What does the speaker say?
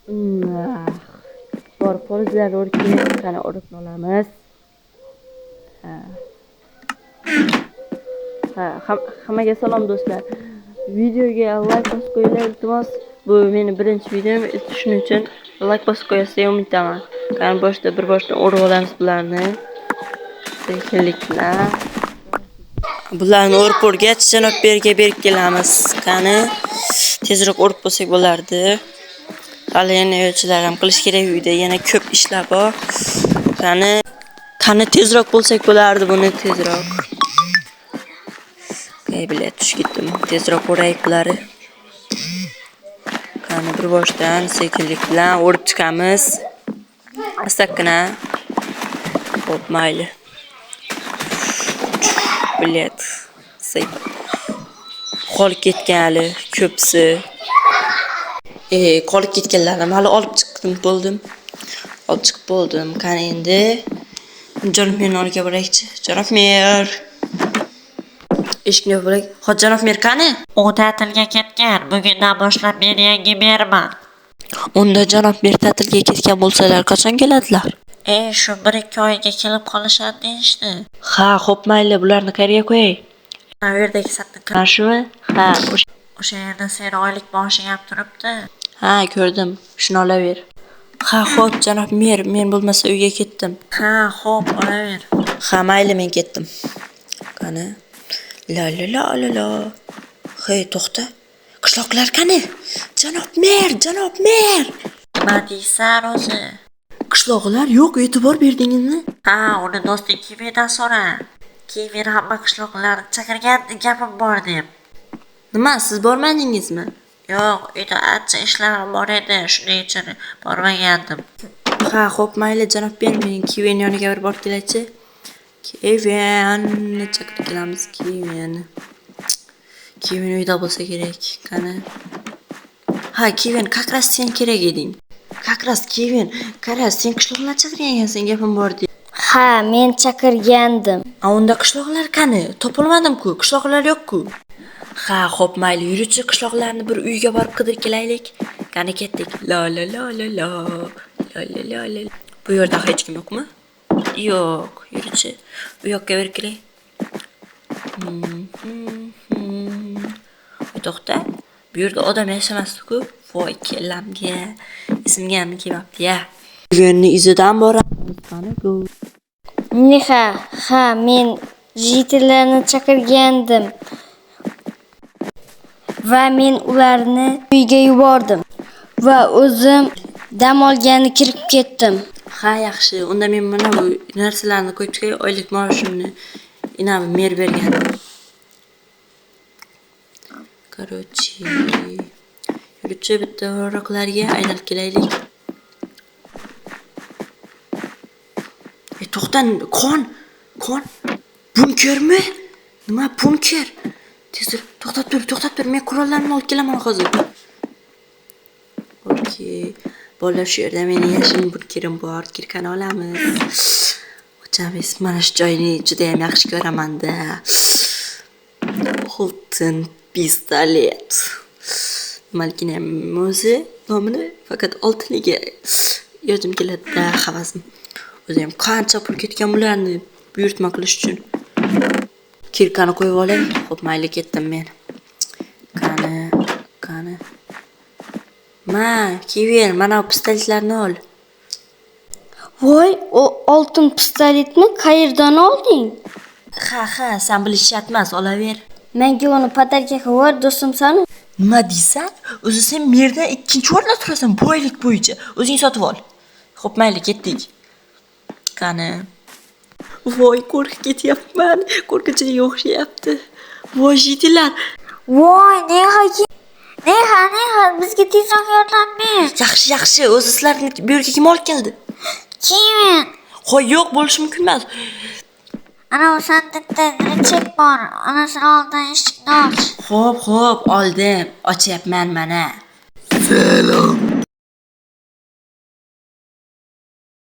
Bor polizlar o'rkib, qani urib olamiz. Hammaga salom do'stlar. Videoga like bosib qo'yinglar iltimos. Bu meni birinchi videom, shuning uchun like bosib qo'yasiz umid qilaman. Qani boshda boshdan o'rib olamiz bularni. Sekinlik bilan. Bularni o'rib o'rgach, janob berga berib kelamiz. Qani tezroq o'rib bo'lsak bo'lardi. Hali yana yo'lchilar ham qilish kerak uyda, yana ko'p ishlar bor. Qani tezroq bo'lsak bo'lardi buni tezroq. Bilet tushib ketdim. Tezroq o'raylik bularni. Qani bir boshdan sekinlik bilan o'rib chiqamiz. Astagina. Xo'p, mayli. Bilet. Qolib ketgan hali ko'psi. Qolib ketganlarni hali olib chiqdim bo'ldim. Olib chiqib bo'ldim. Qani endi Janob Merni olga boraylikchi. Janob Mer. Eshikni yopib, Janob Mer qani? U ta'tilga ketgan. Bugundan boshlab men yangi merman. Unda Janob Mer ta'tilga ketgan bo'lsalar, qachon keladilar? Shu 1-2 oyga kelib qolishadi deyishdi. Ha, xo'p mayli, bularni qayerga qo'yay? Bu yerdagi satni Mana shumi? Ha, o'sha yerda seni oylik boshing ham turibdi. Ha, ko'rdim. Shuni olaver. Ha, xo'p, Janob Mer, men bo'lmasa uyga ketdim. Ha, xo'p, olaver. Ha, mayli, men ketdim. Qani? La. Hey, to'xta. Qishloqlar qani? Janob Mer. Nima deysan o'zi? Qishloqlar yo'q, e'tibor berdingizmi? Ha, uni do'sting Kividan so'ra. Kivi hamma qishloqlarni chaqirgan gapim bor deb. Nima, siz bormadingizmi? Yo'q, uyda ancha ishlarim bor edi, shuning uchun bormagandim. Ha, xo'p, mayli, Janob Mer, men Kivining yoniga bir borib kelaychi. Kevin, chaqirib kelamiz Kevin. Kevin uyda bo'lsa kerak, qani. Ha, Kevin, qaqras sen kerak eding. Qaqras Kevin, qara, sen qishloqlar chaqirgan ekansan, gapim bor deb. Ha, men chaqirgandim. Unda qishloqlar qani? Topolmadim-ku, qishloqlar yo'q-ku. Ha, xo'p, mayli, yuruvchi qishloqlarni bir uyga borib qidirib kelaylik. Qani ketdik. La. Bu yerda hech kim yo'qmi? Yo'q, yuruvchi. Bu yoqqa berib kelay. To'xta. Bu yerda odam yashamasdi-ku. Voy, kellamga. Esimga ham kelmabdi-ya. Yo'lni izidan boramiz. Qani bu? Ha, men jitillarni chaqirgandim. Va men ularni uyga yubordim. Va o'zim dam olgani kirib ketdim. Ha, yaxshi. Unda men mana bu narsalarni qo'yib chiqay, oylik maoshimni inam mer bergan. Короче, yuruvchi bitta varaqlarga aylanib kelaylik. To'xtan, qon. Bunkermi? Nima bunker? Tezroq to'xtab tur. Men qurollarni olib kelaman hozir. Okey. Bolalar shu yerda meni yashin bunkerim bor. Kirkani olamiz. Ochamiz. Mana shu joyni juda ham yaxshi ko'raman-da. Oltin pistolet. Malkinam o'zi nomini faqat oltiniga yozim keladi-da, havasim. O'zi ham qancha pul ketgan bularni buyurtma qilish uchun. Kirkani qo'yib olay. Xo'p, mayli, ketdim men. Qani. Kevin, mana bu pistoletlarni ol. Voy, o oltin pistoletni qayerdan olding? Ha, sen bilishat emas, olaver. Menga uni podarka qilib do'stim sani. Nima deysan? O'zi sen merdan 2-o'rinda turasan boylik bo'yicha. O'zing sotib ol. Xo'p, mayli, ketdik. Qani. Voy, qo'rqib ketyapman. Qo'rqinchiga o'xshayapti. Voy, jitilar. Voy, Neha, bizga tezroq yordam ber. Yaxshi. O'zi sizlarni bu yerga kim olib keldi? Kevin. Qo'y, yo'q, bo'lishi mumkin emas. Ana sandiqda retsep bor. Anasini oldan eshikni och. Xo'p, oldim. Ochyapman mana. Salom.